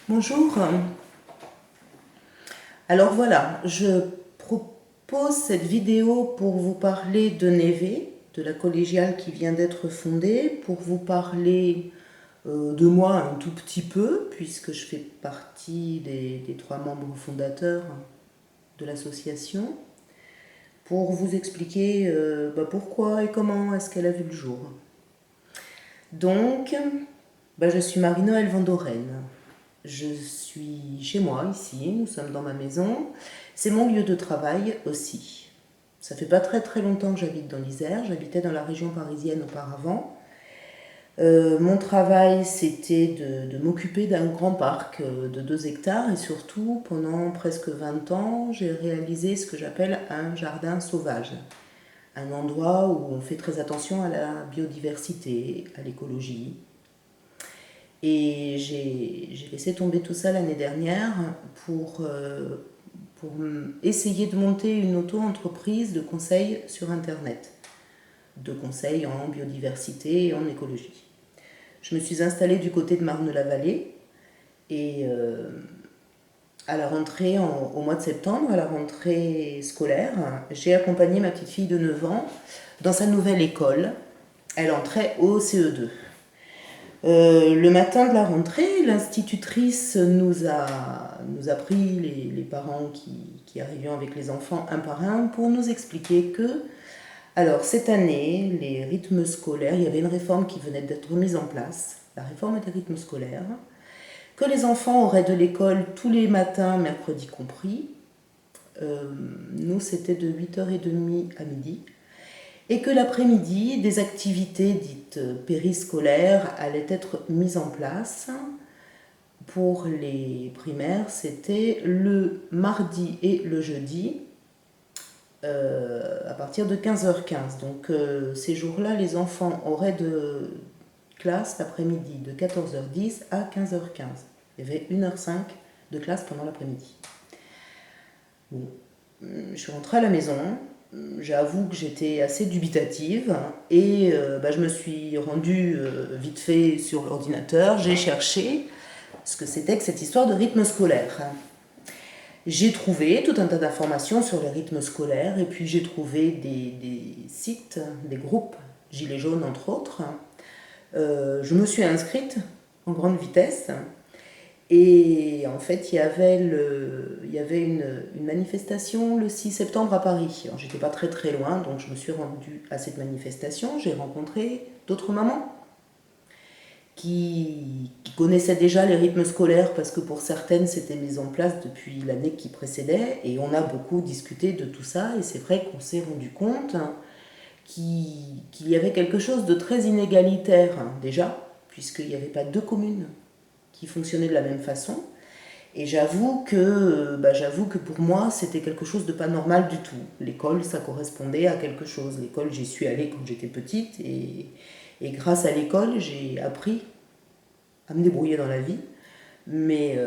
Bonjour. Alors voilà, je propose cette vidéo pour vous parler de Neve, de la collégiale qui vient d'être fondée, pour vous parler de moi un tout petit peu, puisque je fais partie des 3 membres fondateurs de l'association, pour vous expliquer pourquoi et comment est-ce qu'elle a vu le jour. Donc, je suis Marie-Noëlle Vandoren. Je suis chez moi, ici, nous sommes dans ma maison. C'est mon lieu de travail aussi. Ça fait pas très très longtemps que j'habite dans l'Isère, j'habitais dans la région parisienne auparavant. Mon travail, c'était de m'occuper d'un grand parc de 2 hectares et surtout, pendant presque 20 ans, j'ai réalisé ce que j'appelle un jardin sauvage. Un endroit où on fait très attention à la biodiversité, à l'écologie. Et j'ai laissé tomber tout ça l'année dernière pour essayer de monter une auto-entreprise de conseils sur Internet, de conseils en biodiversité et en écologie. Je me suis installée du côté de Marne-la-Vallée et à la rentrée, au mois de septembre, à la rentrée scolaire, j'ai accompagné ma petite fille de 9 ans dans sa nouvelle école. Elle entrait au CE2. Le matin de la rentrée, l'institutrice nous a pris les parents qui arrivions avec les enfants un par un pour nous expliquer que, alors cette année, les rythmes scolaires, il y avait une réforme qui venait d'être mise en place, la réforme des rythmes scolaires, que les enfants auraient de l'école tous les matins, mercredi compris. Nous, c'était de 8h30 à midi. Et que l'après-midi, des activités dites périscolaires allaient être mises en place. Pour les primaires, c'était le mardi et le jeudi à partir de 15h15. Donc ces jours-là, les enfants auraient de classe l'après-midi de 14h10 à 15h15. Il y avait 1h05 de classe pendant l'après-midi. Bon. Je suis rentrée à la maison, j'avoue que j'étais assez dubitative et je me suis rendue vite fait sur l'ordinateur, j'ai cherché ce que c'était que cette histoire de rythme scolaire. J'ai trouvé tout un tas d'informations sur les rythmes scolaires et puis j'ai trouvé des sites, des groupes, Gilets jaunes entre autres. Je me suis inscrite en grande vitesse. Et en fait, il y avait une manifestation le 6 septembre à Paris. Alors, j'étais pas très très loin, donc je me suis rendue à cette manifestation. J'ai rencontré d'autres mamans qui connaissaient déjà les rythmes scolaires parce que pour certaines, c'était mis en place depuis l'année qui précédait. Et on a beaucoup discuté de tout ça. Et c'est vrai qu'on s'est rendu compte qu'il y avait quelque chose de très inégalitaire déjà, puisqu'il n'y avait pas 2 communes qui fonctionnaient de la même façon. Et j'avoue que pour moi, c'était quelque chose de pas normal du tout. L'école, ça correspondait à quelque chose. L'école, j'y suis allée quand j'étais petite et grâce à l'école, j'ai appris à me débrouiller dans la vie. Mais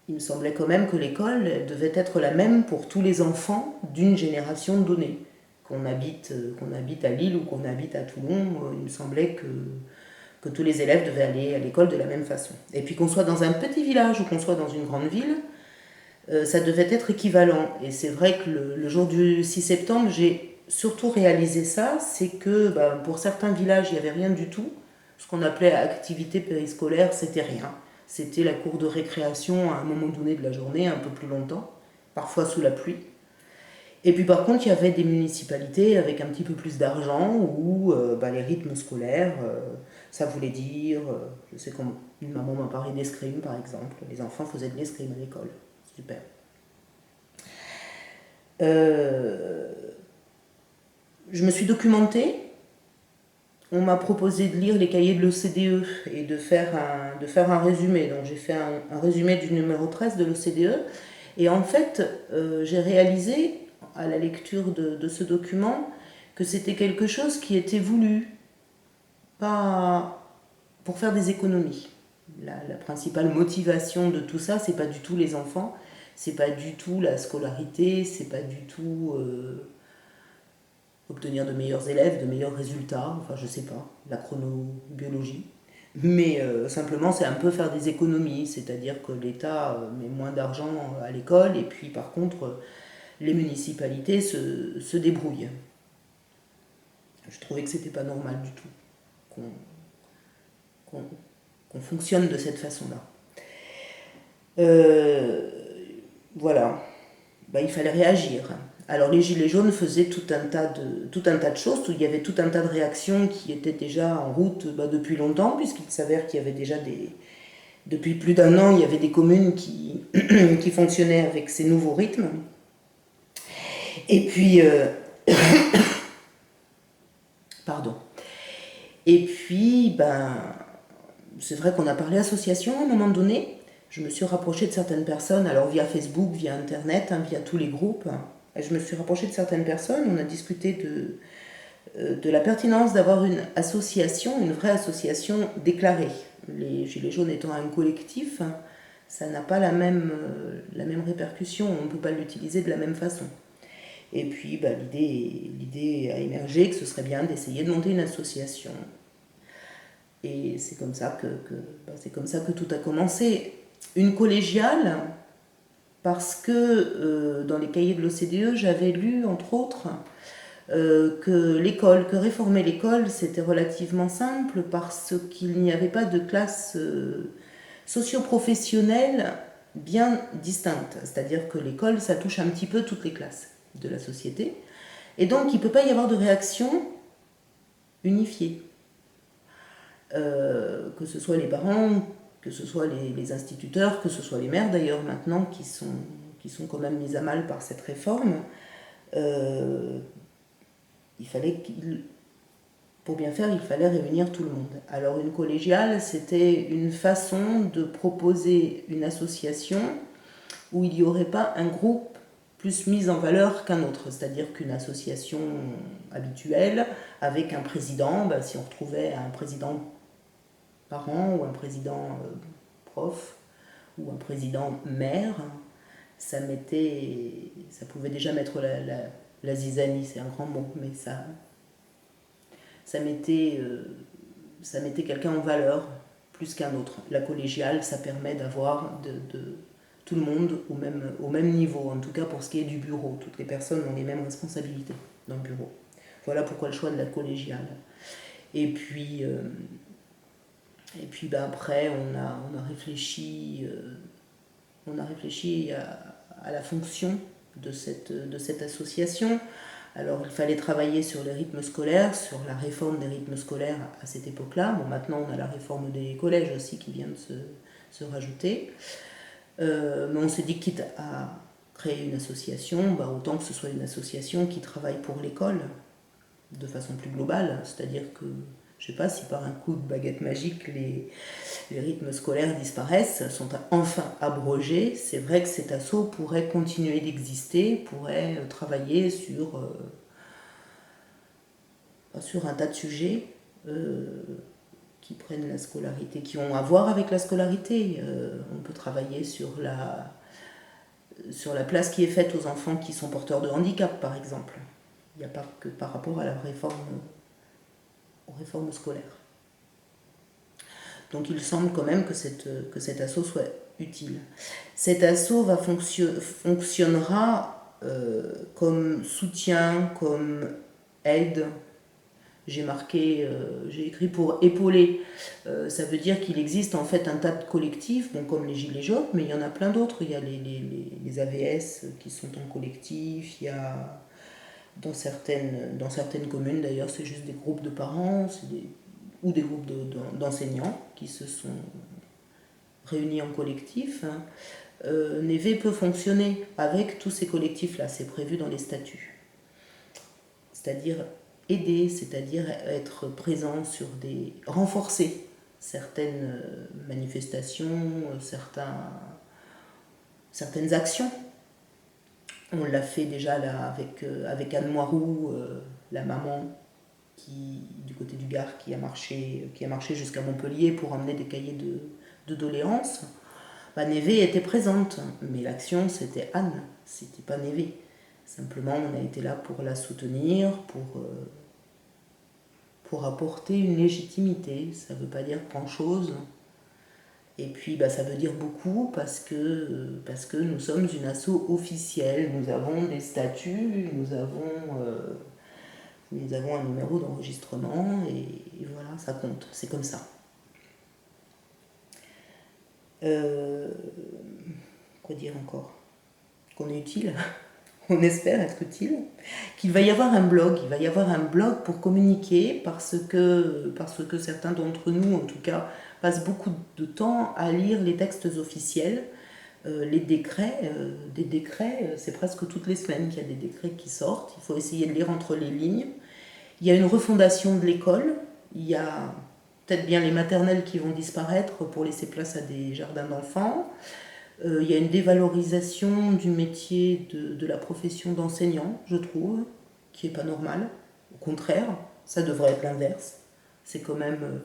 il me semblait quand même que l'école devait être la même pour tous les enfants d'une génération donnée. Qu'on habite à Lille ou qu'on habite à Toulon, il me semblait que tous les élèves devaient aller à l'école de la même façon. Et puis qu'on soit dans un petit village ou qu'on soit dans une grande ville, ça devait être équivalent. Et c'est vrai que le jour du 6 septembre, j'ai surtout réalisé ça, c'est que pour certains villages, il n'y avait rien du tout. Ce qu'on appelait activité périscolaire, c'était rien. C'était la cour de récréation à un moment donné de la journée, un peu plus longtemps, parfois sous la pluie. Et puis par contre, il y avait des municipalités avec un petit peu plus d'argent où les rythmes scolaires, ça voulait dire, je sais comment, une maman m'a parlé d'escrime par exemple, les enfants faisaient de l'escrime à l'école, super. Je me suis documentée, on m'a proposé de lire les cahiers de l'OCDE et de faire un résumé, donc j'ai fait un résumé du numéro 13 de l'OCDE, et en fait, j'ai réalisé à la lecture de ce document que c'était quelque chose qui était voulu, pas pour faire des économies. La principale motivation de tout ça, c'est pas du tout les enfants, c'est pas du tout la scolarité, c'est pas du tout obtenir de meilleurs élèves, de meilleurs résultats, enfin je sais pas, la chronobiologie. Mais simplement, c'est un peu faire des économies, c'est-à-dire que l'État met moins d'argent à l'école et puis par contre, les municipalités se débrouillent. Je trouvais que c'était pas normal du tout qu'on qu'on qu'on fonctionne de cette façon-là. Euh, voilà, bah, il fallait réagir. Alors les Gilets jaunes faisaient tout un tas de choses, il y avait tout un tas de réactions qui étaient déjà en route bah, depuis longtemps, puisqu'il s'avère qu'il y avait déjà depuis plus d'un an, il y avait des communes qui fonctionnaient avec ces nouveaux rythmes. Et puis, pardon. Et puis, ben, c'est vrai qu'on a parlé association à un moment donné. Je me suis rapprochée de certaines personnes, alors via Facebook, via Internet, hein, via tous les groupes. Et je me suis rapprochée de certaines personnes, on a discuté de la pertinence d'avoir une association, une vraie association déclarée. Les Gilets jaunes étant un collectif, ça n'a pas la même répercussion, on ne peut pas l'utiliser de la même façon. Et puis bah, l'idée a émergé que ce serait bien d'essayer de monter une association. Et c'est comme ça c'est comme ça que tout a commencé. Une collégiale, parce que dans les cahiers de l'OCDE, j'avais lu, entre autres, que réformer l'école, c'était relativement simple parce qu'il n'y avait pas de classe socio-professionnelle bien distincte. C'est-à-dire que l'école, ça touche un petit peu toutes les classes de la société. Et donc, il ne peut pas y avoir de réaction unifiée. Que ce soit les parents, que ce soit les instituteurs, que ce soit les maires d'ailleurs maintenant, qui sont quand même mis à mal par cette réforme. Il fallait pour bien faire, il fallait réunir tout le monde. Alors une collégiale, c'était une façon de proposer une association où il n'y aurait pas un groupe plus mis en valeur qu'un autre. C'est-à-dire qu'une association habituelle, avec un président, bah, si on retrouvait un président parent ou un président prof ou un président maire, ça pouvait déjà mettre la zizanie, c'est un grand mot, mais ça mettait quelqu'un en valeur plus qu'un autre. La collégiale, ça permet d'avoir tout le monde au même niveau, en tout cas pour ce qui est du bureau. Toutes les personnes ont les mêmes responsabilités dans le bureau. Voilà pourquoi le choix de la collégiale. Et puis ben après, on a réfléchi à la fonction de cette association. Alors il fallait travailler sur les rythmes scolaires, sur la réforme des rythmes scolaires à cette époque-là. Bon, maintenant on a la réforme des collèges aussi qui vient de se rajouter. Mais on s'est dit quitte à créer une association, bah, autant que ce soit une association qui travaille pour l'école de façon plus globale. C'est-à-dire que, je ne sais pas si par un coup de baguette magique les rythmes scolaires disparaissent, sont enfin abrogés. C'est vrai que cet assaut pourrait continuer d'exister, pourrait travailler sur un tas de sujets qui prennent la scolarité, qui ont à voir avec la scolarité. On peut travailler sur la place qui est faite aux enfants qui sont porteurs de handicap, par exemple. Il n'y a pas que par rapport à aux réformes scolaires. Donc il semble quand même que cet assaut soit utile. Cet assaut fonctionnera comme soutien, comme aide. J'ai écrit pour épauler. Ça veut dire qu'il existe en fait un tas de collectifs, bon, comme les Gilets jaunes, mais il y en a plein d'autres. Il y a les AVS qui sont en collectif, il y a dans certaines communes d'ailleurs, c'est juste des groupes de parents ou des groupes d'enseignants qui se sont réunis en collectif. Neve peut fonctionner avec tous ces collectifs-là, c'est prévu dans les statuts. C'est-à-dire aider, c'est-à-dire être présent renforcer certaines manifestations, certaines actions. On l'a fait déjà là avec Anne Moirou, la maman du côté du Gard qui a marché jusqu'à Montpellier pour emmener des cahiers de doléances. Bah, Neve était présente, mais l'action c'était Anne, c'était pas Neve. Simplement on a été là pour la soutenir, pour apporter une légitimité. Ça ne veut pas dire grand-chose. Et puis ça veut dire beaucoup parce que nous sommes une asso officielle. Nous avons des statuts, nous avons un numéro d'enregistrement et voilà, ça compte. C'est comme ça. Quoi dire encore? Qu'on est utile. On espère être utile, qu'il va y avoir un blog, pour communiquer parce que certains d'entre nous, en tout cas, passent beaucoup de temps à lire les textes officiels, les décrets, des décrets, c'est presque toutes les semaines qu'il y a des décrets qui sortent, il faut essayer de lire entre les lignes. Il y a une refondation de l'école, il y a peut-être bien les maternelles qui vont disparaître pour laisser place à des jardins d'enfants. Il y a une dévalorisation du métier de la profession d'enseignant, je trouve, qui n'est pas normale. Au contraire, ça devrait être l'inverse. C'est quand même,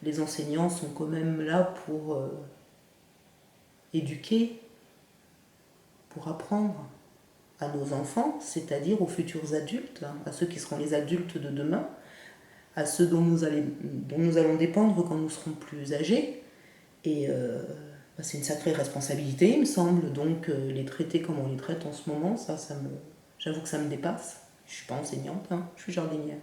les enseignants sont quand même là pour éduquer, pour apprendre à nos enfants, c'est-à-dire aux futurs adultes, à ceux qui seront les adultes de demain, à ceux dont nous allons dépendre quand nous serons plus âgés. Et c'est une sacrée responsabilité, il me semble, donc les traiter comme on les traite en ce moment, j'avoue que ça me dépasse. Je ne suis pas enseignante, je suis jardinière.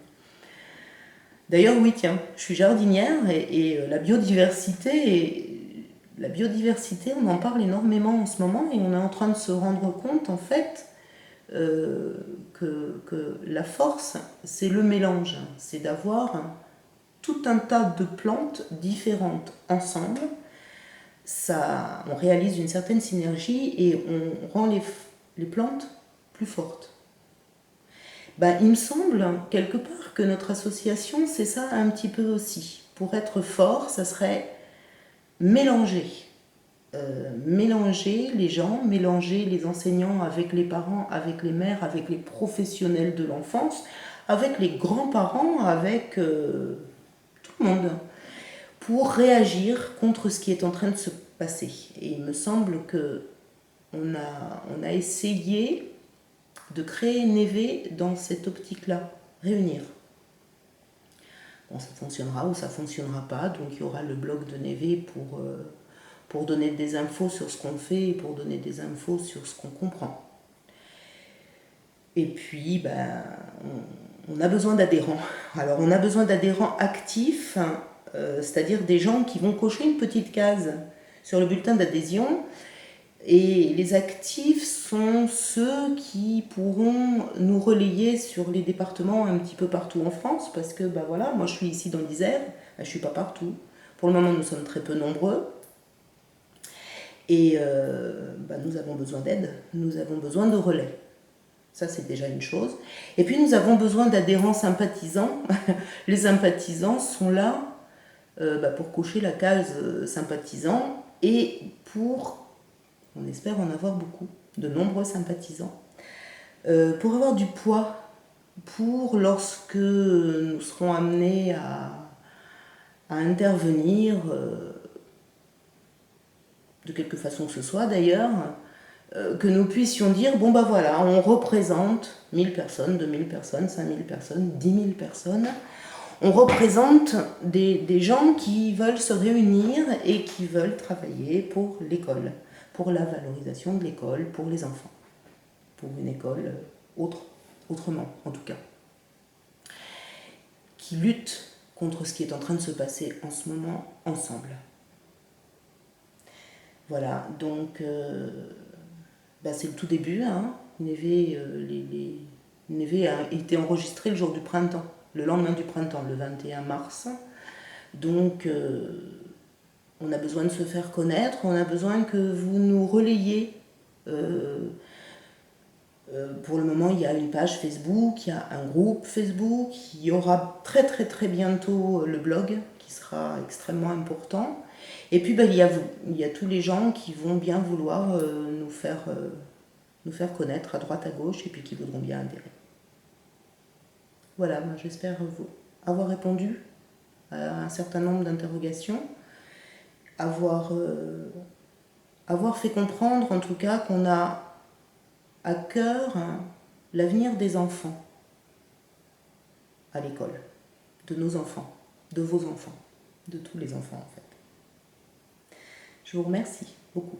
D'ailleurs, oui, tiens, je suis jardinière et la biodiversité, on en parle énormément en ce moment et on est en train de se rendre compte, en fait, que la force, c'est le mélange, c'est d'avoir tout un tas de plantes différentes ensemble. On réalise une certaine synergie et on rend les plantes plus fortes. Il me semble quelque part que notre association, c'est ça un petit peu aussi. Pour être fort, ça serait mélanger. Mélanger les gens, mélanger les enseignants avec les parents, avec les mères, avec les professionnels de l'enfance, avec les grands-parents, avec tout le monde, pour réagir contre ce qui est en train de se passer. Et il me semble qu'on a essayé de créer Neve dans cette optique-là, réunir. Bon, ça fonctionnera ou ça fonctionnera pas, donc il y aura le blog de Neve pour donner des infos sur ce qu'on fait et pour donner des infos sur ce qu'on comprend. Et puis, on a besoin d'adhérents. Alors, on a besoin d'adhérents actifs, c'est-à-dire des gens qui vont cocher une petite case sur le bulletin d'adhésion. Et les actifs sont ceux qui pourront nous relayer sur les départements un petit peu partout en France, parce que voilà, moi je suis ici dans l'Isère, je ne suis pas partout. Pour le moment, nous sommes très peu nombreux. Et nous avons besoin d'aide, nous avons besoin de relais. Ça, c'est déjà une chose. Et puis, nous avons besoin d'adhérents sympathisants. Les sympathisants sont là pour cocher la case sympathisants et pour, on espère en avoir beaucoup, de nombreux sympathisants, pour avoir du poids, pour lorsque nous serons amenés à intervenir, de quelque façon que ce soit d'ailleurs, que nous puissions dire, bon voilà, on représente 1000 personnes, 2000 personnes, 5000 personnes, 10 000 personnes. On représente des gens qui veulent se réunir et qui veulent travailler pour l'école, pour la valorisation de l'école, pour les enfants, pour une école autrement en tout cas, qui lutte contre ce qui est en train de se passer en ce moment ensemble. Voilà, donc c'est le tout début. Neve a été enregistré le jour du printemps, le lendemain du printemps, le 21 mars. Donc, on a besoin de se faire connaître, on a besoin que vous nous relayiez. Pour le moment, il y a une page Facebook, il y a un groupe Facebook, il y aura très très très bientôt le blog qui sera extrêmement important. Et puis il y a vous, il y a tous les gens qui vont bien vouloir nous faire connaître à droite à gauche et puis qui voudront bien adhérer. Voilà, moi j'espère avoir répondu à un certain nombre d'interrogations, avoir fait comprendre en tout cas qu'on a à cœur l'avenir des enfants à l'école. de nos enfants, de vos enfants, de tous les enfants en fait. Je vous remercie beaucoup.